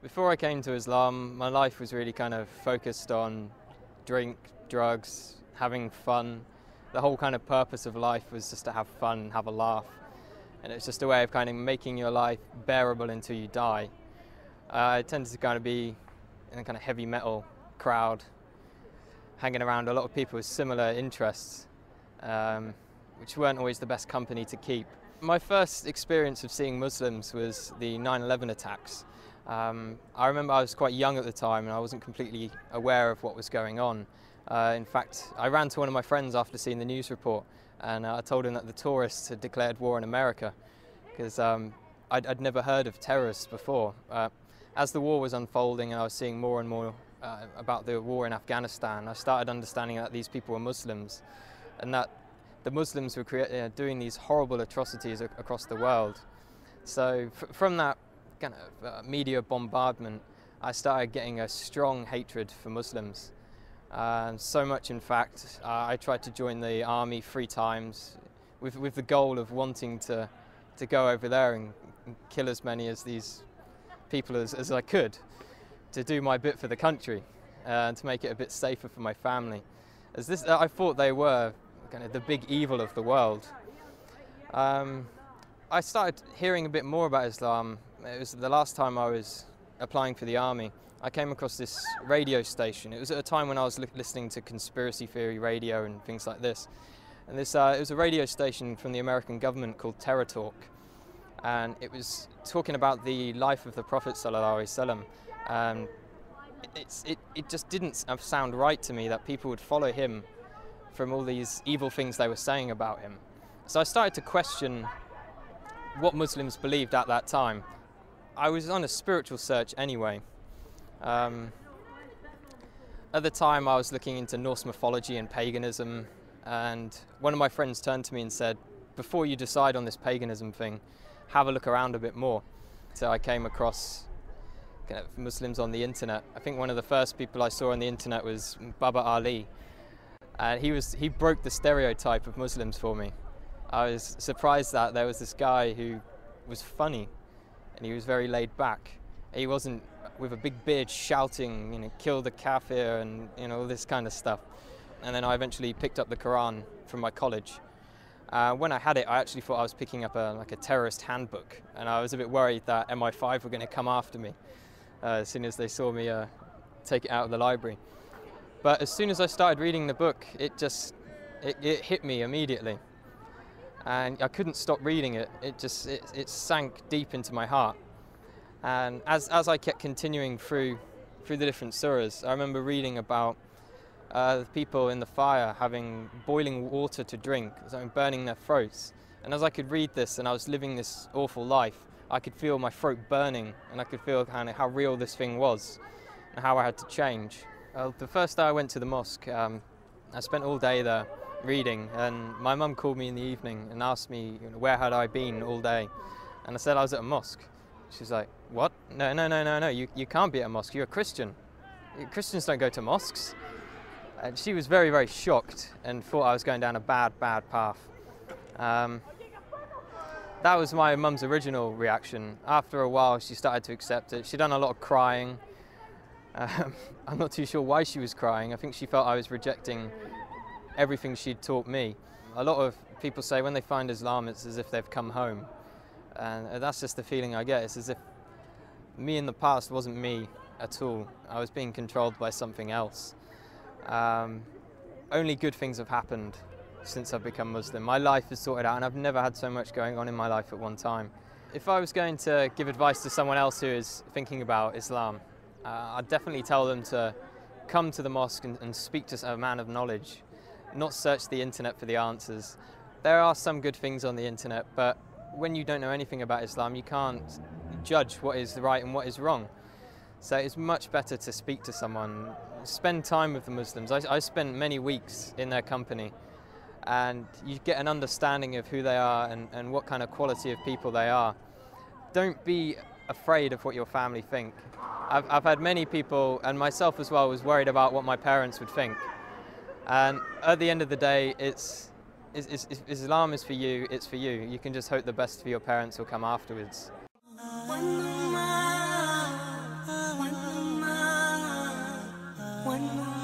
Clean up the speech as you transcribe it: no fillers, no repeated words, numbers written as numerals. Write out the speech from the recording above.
Before I came to Islam, my life was really kind of focused on drink, drugs, having fun. The whole kind of purpose of life was just to have fun and have a laugh. And it's just a way of kind of making your life bearable until you die. I tended to kind of be in a kind of heavy metal crowd, hanging around a lot of people with similar interests, which weren't always the best company to keep. My first experience of seeing Muslims was the 9/11 attacks. I remember I was quite young at the time and I wasn't completely aware of what was going on. In fact, I ran to one of my friends after seeing the news report and I told him that the tourists had declared war in America because I'd never heard of terrorists before. As the war was unfolding and I was seeing more and more about the war in Afghanistan, I started understanding that these people were Muslims and that the Muslims were doing these horrible atrocities across the world. So from that kind of media bombardment, I started getting a strong hatred for Muslims. So much, in fact, I tried to join the army 3 times with the goal of wanting to go over there and kill as many of these people as I could, to do my bit for the country and to make it a bit safer for my family. I thought they were kind of the big evil of the world. I started hearing a bit more about Islam. It was the last time I was applying for the army. I came across this radio station. It was at a time when I was listening to conspiracy theory radio and things like this. And it was a radio station from the American government called Terror Talk. And it was talking about the life of the Prophet ﷺ. It just didn't sound right to me that people would follow him from all these evil things they were saying about him. So I started to question what Muslims believed at that time. I was on a spiritual search anyway. At the time I was looking into Norse mythology and paganism, and one of my friends turned to me and said, before you decide on this paganism thing, have a look around a bit more. So I came across kind of Muslims on the internet. I think one of the first people I saw on the internet was Baba Ali. And he broke the stereotype of Muslims for me. I was surprised that there was this guy who was funny and he was very laid back. He wasn't with a big beard shouting, you know, kill the kafir and, you know, all this kind of stuff. And then I eventually picked up the Quran from my college. When I had it, I actually thought I was picking up like a terrorist handbook, and I was a bit worried that MI5 were going to come after me as soon as they saw me take it out of the library. But as soon as I started reading the book, it hit me immediately. And I couldn't stop reading it. It sank deep into my heart. And as I kept continuing through the different surahs, I remember reading about the people in the fire having boiling water to drink, burning their throats. And as I could read this and I was living this awful life, I could feel my throat burning and I could feel kind of how real this thing was and how I had to change. The first day I went to the mosque, I spent all day there reading, and my mum called me in the evening and asked me, you know, where had I been all day, and I said I was at a mosque. She's like, what? No, you can't be at a mosque, you're a Christian. Christians don't go to mosques. And she was very, very shocked and thought I was going down a bad path. That was my mum's original reaction. After a while she started to accept it. She'd done a lot of crying. I'm not too sure why she was crying. I think she felt I was rejecting everything she'd taught me. A lot of people say when they find Islam, it's as if they've come home. And that's just the feeling I get. It's as if me in the past wasn't me at all. I was being controlled by something else. Only good things have happened since I've become Muslim. My life is sorted out and I've never had so much going on in my life at one time. If I was going to give advice to someone else who is thinking about Islam, I'd definitely tell them to come to the mosque and speak to a man of knowledge, not search the internet for the answers. There are some good things on the internet, but when you don't know anything about Islam, you can't judge what is right and what is wrong. So it's much better to speak to someone, spend time with the Muslims. I spent many weeks in their company, and you get an understanding of who they are and what kind of quality of people they are. Don't be afraid of what your family think. I've had many people, and myself as well, was worried about what my parents would think. And at the end of the day, Islam is for you, it's for you. You can just hope the best for your parents will come afterwards. Allah.